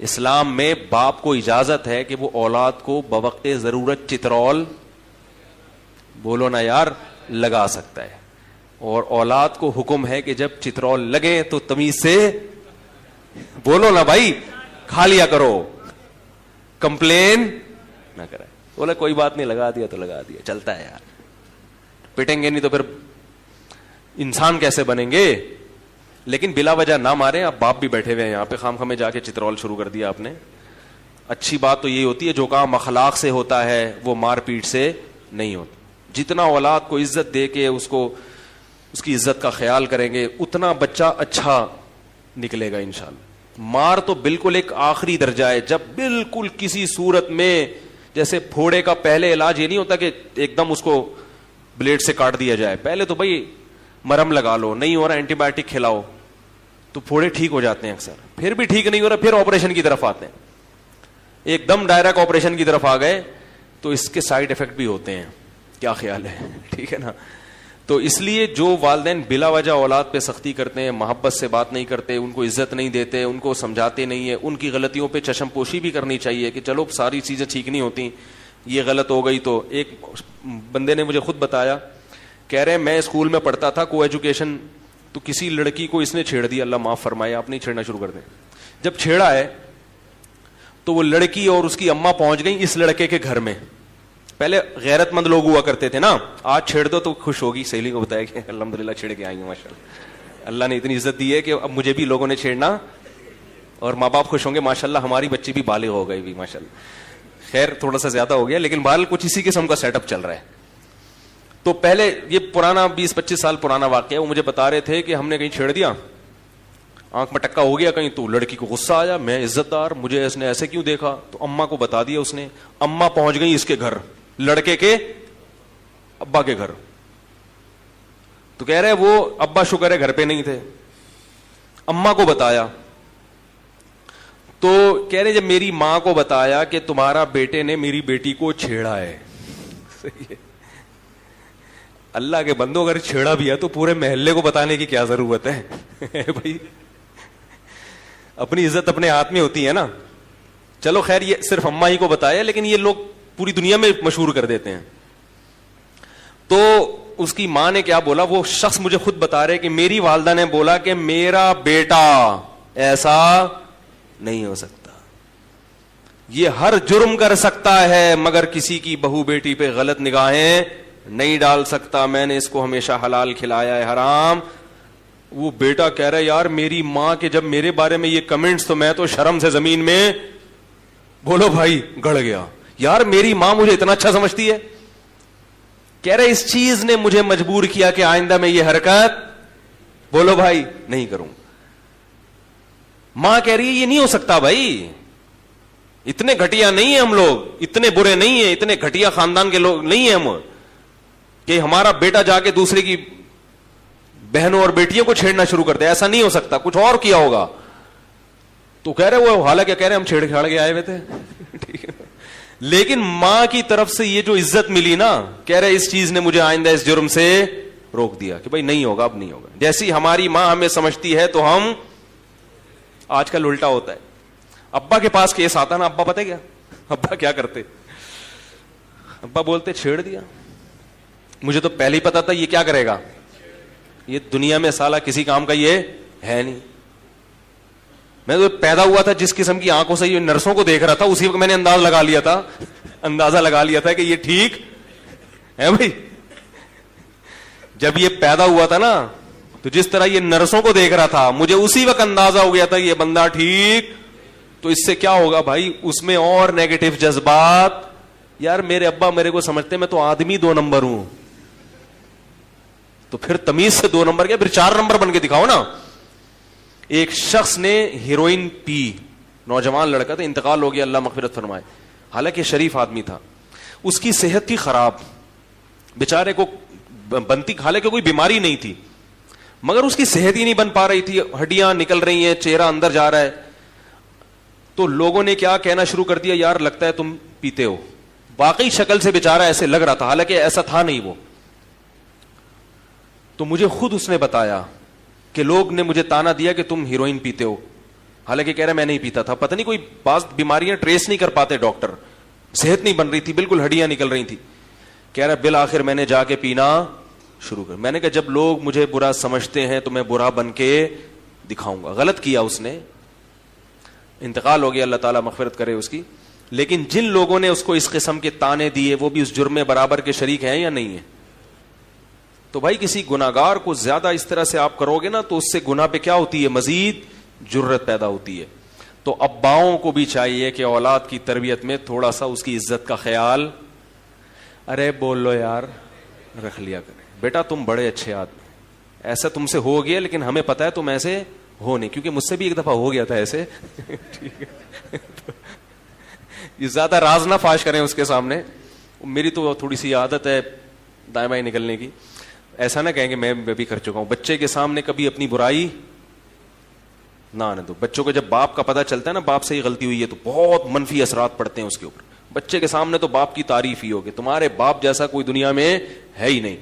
اسلام میں باپ کو اجازت ہے کہ وہ اولاد کو بوقت ضرورت چترول، بولو نا یار، لگا سکتا ہے، اور اولاد کو حکم ہے کہ جب چترول لگے تو تمیز سے، بولو نا بھائی، کھا لیا کرو، کمپلین نہ کرے. بولا کوئی بات نہیں، لگا دیا تو لگا دیا، چلتا ہے یار، پٹیں گے نہیں تو پھر انسان کیسے بنیں گے. لیکن بلا وجہ نہ ماریں. آپ باپ بھی بیٹھے ہوئے ہیں یہاں پہ، خام خامے جا کے چترول شروع کر دیا آپ نے. اچھی بات تو یہی ہوتی ہے جو کام اخلاق سے ہوتا ہے وہ مار پیٹ سے نہیں ہوتا. جتنا اولاد کو عزت دے کے اس کی عزت کا خیال کریں گے اتنا بچہ اچھا نکلے گا انشاءاللہ. مار تو بالکل ایک آخری درجہ ہے. جب بالکل کسی صورت میں، جیسے پھوڑے کا پہلے علاج یہ نہیں ہوتا کہ ایک دم اس کو بلیڈ سے کاٹ دیا جائے، پہلے تو بھائی مرہم لگا لو، نہیں ہو رہا اینٹی بایوٹک کھلاؤ تو پھوڑے ٹھیک ہو جاتے ہیں اکثر. پھر بھی ٹھیک نہیں ہو رہا، پھر آپریشن کی طرف آتے ہیں. ایک دم ڈائریکٹ آپریشن کی طرف آ گئے تو اس کے سائیڈ افیکٹ بھی ہوتے ہیں. کیا خیال ہے؟ ٹھیک ہے نا. تو اس لیے جو والدین بلا وجہ اولاد پہ سختی کرتے ہیں، محبت سے بات نہیں کرتے، ان کو عزت نہیں دیتے، ان کو سمجھاتے نہیں ہیں، ان کی غلطیوں پہ چشم پوشی بھی کرنی چاہیے کہ چلو ساری چیزیں ٹھیک نہیں ہوتی، یہ غلط ہو گئی. تو ایک بندے نے مجھے خود بتایا، کہہ رہے میں اسکول میں پڑھتا تھا کو ایجوکیشن، تو کسی لڑکی کو اس نے چھیڑ دیا، اللہ معاف فرمائے، آپ نہیں چھیڑنا شروع کر دیں. جب چھیڑا ہے تو وہ لڑکی اور اس کی اماں پہنچ گئی اس لڑکے کے گھر میں. پہلے غیرت مند لوگ ہوا کرتے تھے نا، آج چھیڑ دو تو خوش ہوگی. سہیلی کو بتایا کہ الحمدللہ چھیڑ کے آئی ہیں، ماشاءاللہ اللہ نے اتنی عزت دی ہے کہ اب مجھے بھی لوگوں نے چھیڑنا، اور ماں باپ خوش ہوں گے ماشاءاللہ ہماری بچی بھی بالغ ہو گئی بھی ماشاءاللہ. خیر تھوڑا سا زیادہ ہو گیا لیکن بہرحال کچھ اسی قسم کا سیٹ اپ چل رہا ہے. تو پہلے یہ پرانا 20-25 سال پرانا واقعہ ہے. وہ مجھے بتا رہے تھے کہ ہم نے کہیں چھیڑ دیا، آنکھ میں ٹکا ہو گیا کہیں، تو لڑکی کو غصہ آیا، میں عزت دار، مجھے اس نے ایسے کیوں دیکھا، تو اماں کو بتا دیا اس نے. اماں پہنچ گئی اس کے گھر، لڑکے کے ابا کے گھر. تو کہہ رہے وہ ابا شکر ہے گھر پہ نہیں تھے، اماں کو بتایا. تو کہہ رہے جب میری ماں کو بتایا کہ تمہارا بیٹے نے میری بیٹی کو چھیڑا ہے. صحیح ہے. اللہ کے بندو اگر چھیڑا بھی ہے تو پورے محلے کو بتانے کی کیا ضرورت ہے بھائی، اپنی عزت اپنے ہاتھ میں ہوتی ہے نا. چلو خیر یہ صرف اماں ہی کو بتایا لیکن یہ لوگ پوری دنیا میں مشہور کر دیتے ہیں. تو اس کی ماں نے کیا بولا، وہ شخص مجھے خود بتا رہے کہ میری والدہ نے بولا کہ میرا بیٹا ایسا نہیں ہو سکتا، یہ ہر جرم کر سکتا ہے مگر کسی کی بہو بیٹی پہ غلط نگاہیں نہیں ڈال سکتا، میں نے اس کو ہمیشہ حلال کھلایا ہے حرام. وہ بیٹا کہہ رہا ہے یار میری ماں کے جب میرے بارے میں یہ کمنٹس تو میں تو شرم سے زمین میں، بولو بھائی، گڑ گیا. یار میری ماں مجھے اتنا اچھا سمجھتی ہے. کہہ رہے اس چیز نے مجھے مجبور کیا کہ آئندہ میں یہ حرکت، بولو بھائی، نہیں کروں. ماں کہہ رہی ہے یہ نہیں ہو سکتا بھائی، اتنے گھٹیا نہیں ہیں ہم لوگ، اتنے برے نہیں ہیں، اتنے گھٹیا خاندان کے لوگ نہیں ہیں ہم کہ ہمارا بیٹا جا کے دوسرے کی بہنوں اور بیٹیوں کو چھیڑنا شروع کرتے. ایسا نہیں ہو سکتا، کچھ اور کیا ہوگا. تو کہہ رہے وہ حالانکہ کہہ رہے ہم چھیڑ چھاڑ کے آئے ہوئے تھے ٹھیک ہے. لیکن ماں کی طرف سے یہ جو عزت ملی نا، کہہ رہے اس چیز نے مجھے آئندہ اس جرم سے روک دیا کہ بھائی نہیں ہوگا، اب نہیں ہوگا. جیسی ہماری ماں ہمیں سمجھتی ہے تو ہم، آج کل الٹا ہوتا ہے. ابا کے پاس کیس آتا نا، ابا پتہ کیا ابا کیا کرتے، ابا بولتے چھیڑ دیا، مجھے تو پہلے ہی پتا تھا یہ کیا کرے گا، یہ دنیا میں سالہ کسی کام کا یہ ہے نہیں. میں تو پیدا ہوا تھا جس قسم کی آنکھوں سے یہ نرسوں کو دیکھ رہا تھا، اسی وقت میں نے اندازہ لگا لیا تھا کہ یہ ٹھیک ہے بھائی. جب یہ پیدا ہوا تھا نا تو جس طرح یہ نرسوں کو دیکھ رہا تھا مجھے اسی وقت اندازہ ہو گیا تھا یہ بندہ ٹھیک. تو اس سے کیا ہوگا بھائی، اس میں اور نیگیٹو جذبات. یار میرے ابا میرے کو سمجھتے میں تو آدمی 2 نمبر ہوں، تو پھر تمیز سے 2 نمبر کیا، پھر 4 نمبر بن کے دکھاؤ نا. ایک شخص نے ہیروئن پی، نوجوان لڑکا تھا، انتقال ہو گیا اللہ مغفرت فرمائے، حالانکہ شریف آدمی تھا. اس کی صحت تھی خراب، بیچارے کو بنتی، حالانکہ کوئی بیماری نہیں تھی مگر اس کی صحت ہی نہیں بن پا رہی تھی، ہڈیاں نکل رہی ہیں، چہرہ اندر جا رہا ہے. تو لوگوں نے کیا کہنا شروع کر دیا، یار لگتا ہے تم پیتے ہو. واقعی شکل سے بیچارہ ایسے لگ رہا تھا، حالانکہ ایسا تھا نہیں وہ. تو مجھے خود اس نے بتایا کہ لوگ نے مجھے تانا دیا کہ تم ہیروئن پیتے ہو. حالانکہ کہہ رہا میں نہیں پیتا تھا. پتہ نہیں کوئی بعض بیماریاں ٹریس نہیں کر پاتے ڈاکٹر, صحت نہیں بن رہی تھی, بالکل ہڈیاں نکل رہی تھی. کہہ رہا بالآخر میں نے جا کے پینا شروع کر. میں نے کہا جب لوگ مجھے برا سمجھتے ہیں تو میں برا بن کے دکھاؤں گا. غلط کیا اس نے, انتقال ہو گیا, اللہ تعالیٰ مغفرت کرے اس کی. لیکن جن لوگوں نے اس کو اس قسم کے تانے دیے وہ بھی اس جرم میں برابر کے شریک ہیں یا نہیں ہیں؟ تو بھائی کسی گناہگار کو زیادہ اس طرح سے آپ کرو گے نا تو اس سے گناہ پہ کیا ہوتی ہے, مزید جرت پیدا ہوتی ہے. تو اباؤں کو بھی چاہیے کہ اولاد کی تربیت میں تھوڑا سا اس کی عزت کا خیال, ارے بول لو یار, رکھ لیا کریں. بیٹا تم بڑے اچھے آدمی, ایسا تم سے ہو گیا لیکن ہمیں پتا ہے تم ایسے ہو نہیں, کیونکہ مجھ سے بھی ایک دفعہ ہو گیا تھا ایسے. ٹھیک ہے, یہ زیادہ راز نہ فاش کریں اس کے سامنے. میری تو تھوڑی سی عادت ہے دائیں بائیں نکلنے کی. ایسا نہ کہیں کہ میں بھی کر چکا ہوں. بچے کے سامنے کبھی اپنی برائی نہ آنے دو. بچوں کو جب باپ کا پتہ چلتا ہے نا باپ سے ہی غلطی ہوئی ہے تو بہت منفی اثرات پڑتے ہیں اس کے اوپر. بچے کے سامنے تو باپ کی تعریف ہی ہوگی, تمہارے باپ جیسا کوئی دنیا میں ہے ہی نہیں.